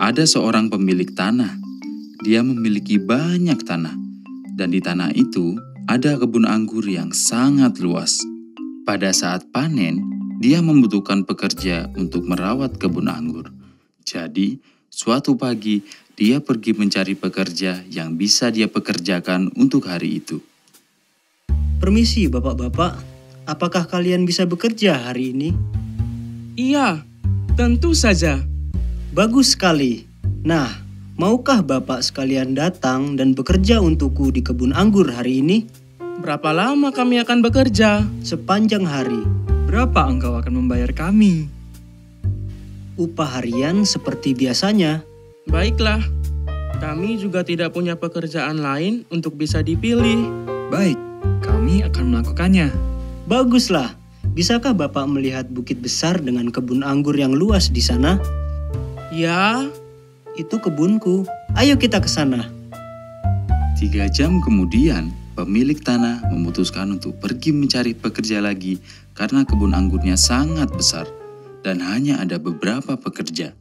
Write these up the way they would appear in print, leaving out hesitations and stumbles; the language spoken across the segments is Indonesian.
Ada seorang pemilik tanah. Dia memiliki banyak tanah, dan di tanah itu ada kebun anggur yang sangat luas. Pada saat panen, dia membutuhkan pekerja untuk merawat kebun anggur. Jadi, suatu pagi dia pergi mencari pekerja yang bisa dia pekerjakan untuk hari itu. Permisi bapak-bapak, apakah kalian bisa bekerja hari ini? Iya, tentu saja. Bagus sekali. Nah, maukah bapak sekalian datang dan bekerja untukku di kebun anggur hari ini? Berapa lama kami akan bekerja? Sepanjang hari. Berapa engkau akan membayar kami? Upah harian seperti biasanya. Baiklah, kami juga tidak punya pekerjaan lain untuk bisa dipilih. Baik, kami akan melakukannya. Baguslah. Bisakah bapak melihat bukit besar dengan kebun anggur yang luas di sana? Ya, Itu kebunku. Ayo kita ke sana. 3 jam kemudian, pemilik tanah memutuskan untuk pergi mencari pekerja lagi karena kebun anggurnya sangat besar dan hanya ada beberapa pekerja.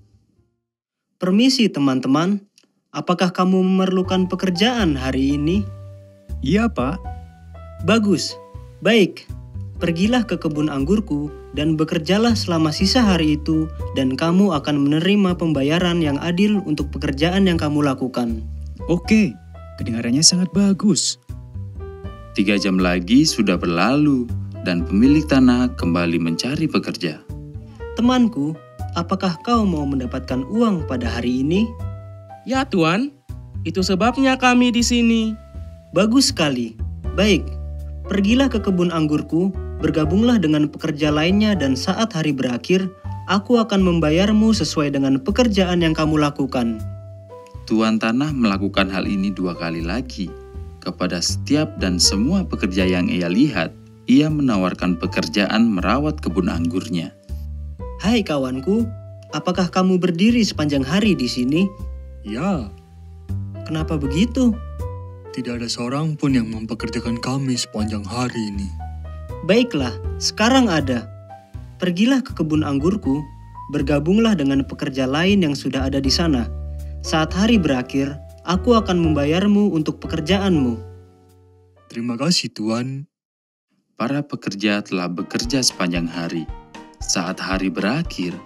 Permisi teman-teman, apakah kamu memerlukan pekerjaan hari ini? Iya, Pak. Bagus. Baik. Pergilah ke kebun anggurku dan bekerjalah selama sisa hari itu dan kamu akan menerima pembayaran yang adil untuk pekerjaan yang kamu lakukan. Oke, kedengarannya sangat bagus. 3 jam lagi sudah berlalu dan pemilik tanah kembali mencari pekerja. Temanku, apakah kau mau mendapatkan uang pada hari ini? ya Tuan, itu sebabnya kami di sini. Bagus sekali. Baik, pergilah ke kebun anggurku, bergabunglah dengan pekerja lainnya dan saat hari berakhir, aku akan membayarmu sesuai dengan pekerjaan yang kamu lakukan. Tuan tanah melakukan hal ini 2 kali lagi. Kepada setiap dan semua pekerja yang ia lihat, ia menawarkan pekerjaan merawat kebun anggurnya. Hai kawanku, apakah kamu berdiri sepanjang hari di sini? Ya, Kenapa begitu? tidak ada seorang pun yang mempekerjakan kami sepanjang hari ini. Baiklah, sekarang ada. Pergilah ke kebun anggurku, bergabunglah dengan pekerja lain yang sudah ada di sana. Saat hari berakhir, aku akan membayarmu untuk pekerjaanmu. Terima kasih, Tuan. Para pekerja telah bekerja sepanjang hari. Saat hari berakhir,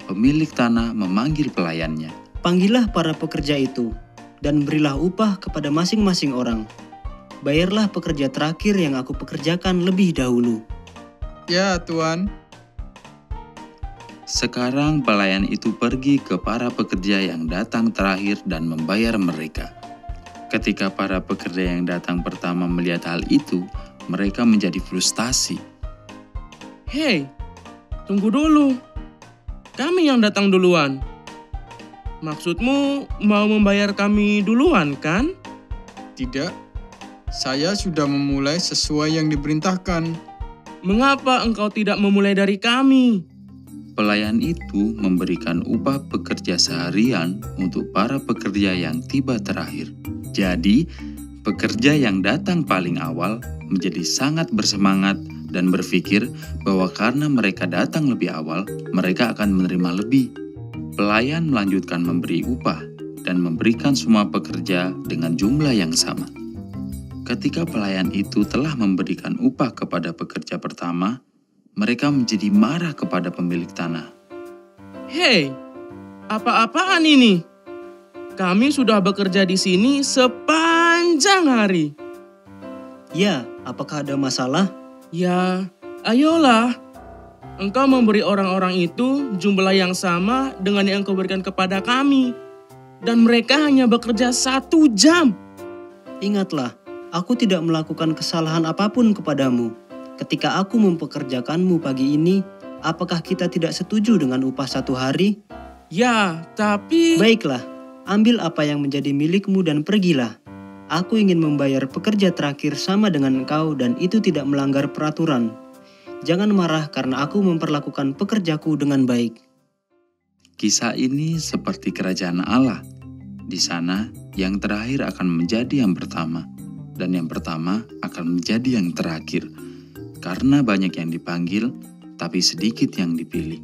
pemilik tanah memanggil pelayannya. Panggillah para pekerja itu, dan berilah upah kepada masing-masing orang. Bayarlah pekerja terakhir yang aku pekerjakan lebih dahulu. Ya, Tuan. Sekarang pelayan itu pergi ke para pekerja yang datang terakhir dan membayar mereka. Ketika para pekerja yang datang pertama melihat hal itu, mereka menjadi frustasi. Hei, tunggu dulu. Kami yang datang duluan. Maksudmu mau membayar kami duluan, kan? Tidak. Saya sudah memulai sesuai yang diperintahkan. Mengapa engkau tidak memulai dari kami? Pelayan itu memberikan upah pekerja seharian untuk para pekerja yang tiba terakhir. Jadi, pekerja yang datang paling awal menjadi sangat bersemangat dan berpikir bahwa karena mereka datang lebih awal, mereka akan menerima lebih. Pelayan melanjutkan memberi upah dan memberikan semua pekerja dengan jumlah yang sama. Ketika pelayan itu telah memberikan upah kepada pekerja pertama, mereka menjadi marah kepada pemilik tanah. Hei, apa-apaan ini? Kami sudah bekerja di sini sepanjang hari. Ya, apakah ada masalah? Ya, ayolah. Engkau memberi orang-orang itu jumlah yang sama dengan yang engkau berikan kepada kami. Dan mereka hanya bekerja 1 jam. Ingatlah, aku tidak melakukan kesalahan apapun kepadamu. Ketika aku mempekerjakanmu pagi ini, apakah kita tidak setuju dengan upah 1 hari? Ya, tapi... Baiklah, ambil apa yang menjadi milikmu dan pergilah. Aku ingin membayar pekerja terakhir sama dengan engkau dan itu tidak melanggar peraturan. Jangan marah karena aku memperlakukan pekerjaku dengan baik. Kisah ini seperti kerajaan Allah. Di sana, yang terakhir akan menjadi yang pertama, dan yang pertama akan menjadi yang terakhir. Karena banyak yang dipanggil, tapi sedikit yang dipilih.